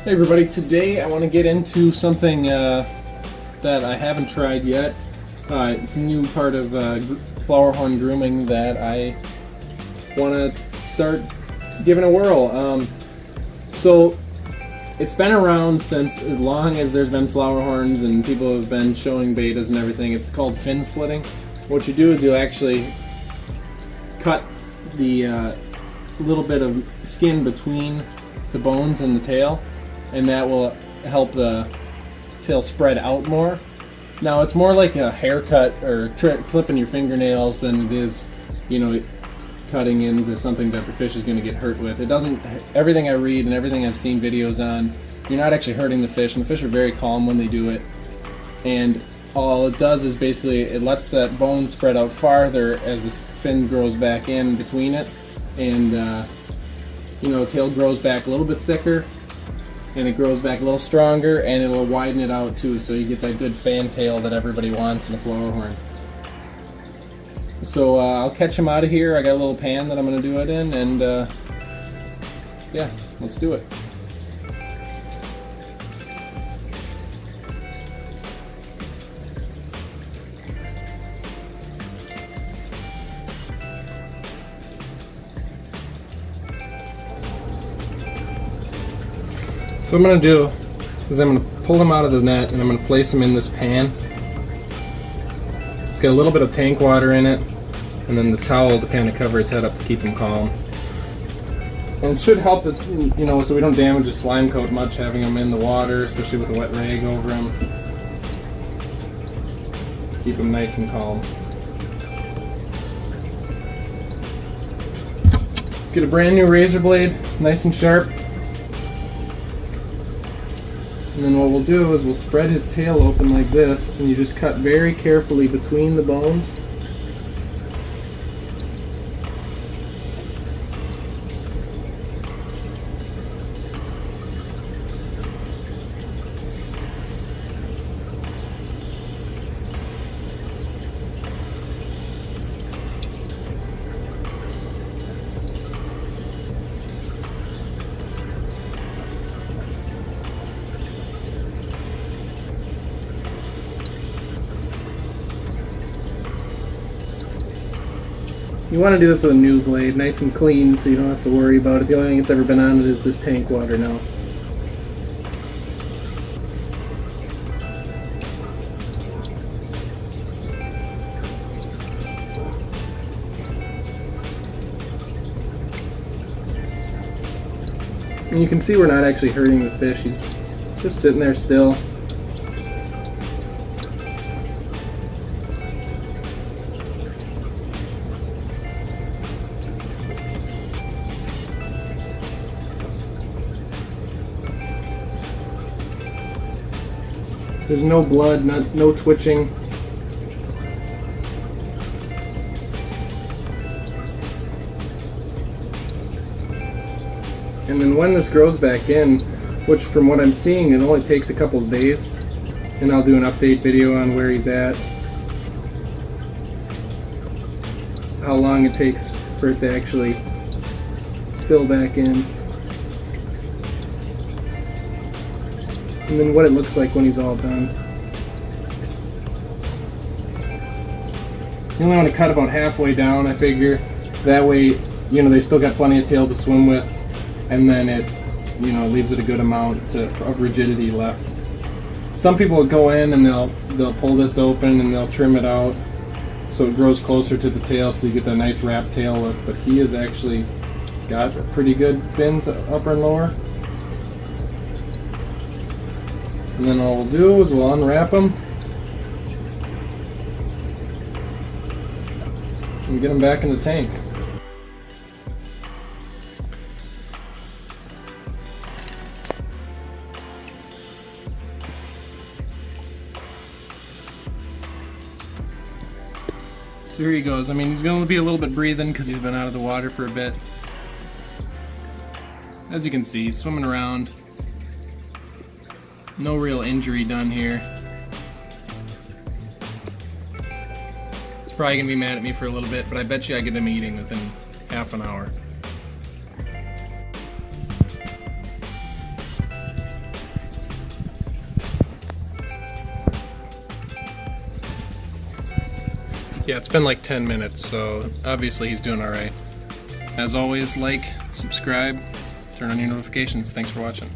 Hey everybody, today I want to get into something that I haven't tried yet. It's a new part of Flowerhorn grooming that I want to start giving a whirl. So it's been around since as long as there's been Flowerhorns and people have been showing betas and everything. It's called fin splitting. What you do is you actually cut the little bit of skin between the bones and the tail, and that will help the tail spread out more. Now it's more like a haircut or clipping your fingernails than it is, you know, cutting into something that the fish is going to get hurt with. It doesn't, everything I read and everything I've seen videos on, you're not actually hurting the fish, and the fish are very calm when they do it. And all it does is basically it lets that bone spread out farther as the fin grows back in between it, and you know, tail grows back a little bit thicker, and it grows back a little stronger, and it will widen it out too, so you get that good fan tail that everybody wants in a Flowerhorn. So I'll catch him out of here. I got a little pan that I'm going to do it in, and yeah, let's do it. So what I'm going to do is I'm going to pull him out of the net and I'm going to place him in this pan. It's got a little bit of tank water in it, and then the towel to kind of cover his head up to keep him calm. And it should help us, you know, so we don't damage his slime coat much having him in the water, especially with a wet rag over him. Keep him nice and calm. Get a brand new razor blade, nice and sharp. And then what we'll do is we'll spread his tail open like this, and you just cut very carefully between the bones. You want to do this with a new blade, nice and clean, so you don't have to worry about it. The only thing that's ever been on it is this tank water now. And you can see we're not actually hurting the fish. He's just sitting there still. There's no blood, no twitching. And then when this grows back in, which from what I'm seeing it only takes a couple of days, and I'll do an update video on where he's at, how long it takes for it to actually fill back in, and then what it looks like when he's all done. You only want to cut about halfway down, I figure. That way, you know, they still got plenty of tail to swim with, and then it, you know, leaves it a good amount of rigidity left. Some people will go in and they'll pull this open and they'll trim it out so it grows closer to the tail, so you get that nice wrap tail look. But he has actually got pretty good fins, upper and lower. And then all we'll do is we'll unwrap them and get them back in the tank. So here he goes. I mean, he's going to be a little bit breathing because he's been out of the water for a bit. As you can see, he's swimming around. No real injury done here. He's probably gonna be mad at me for a little bit, but I bet you I get him eating within half an hour. Yeah, it's been like 10 minutes, so obviously he's doing alright. As always, like, subscribe, turn on your notifications. Thanks for watching.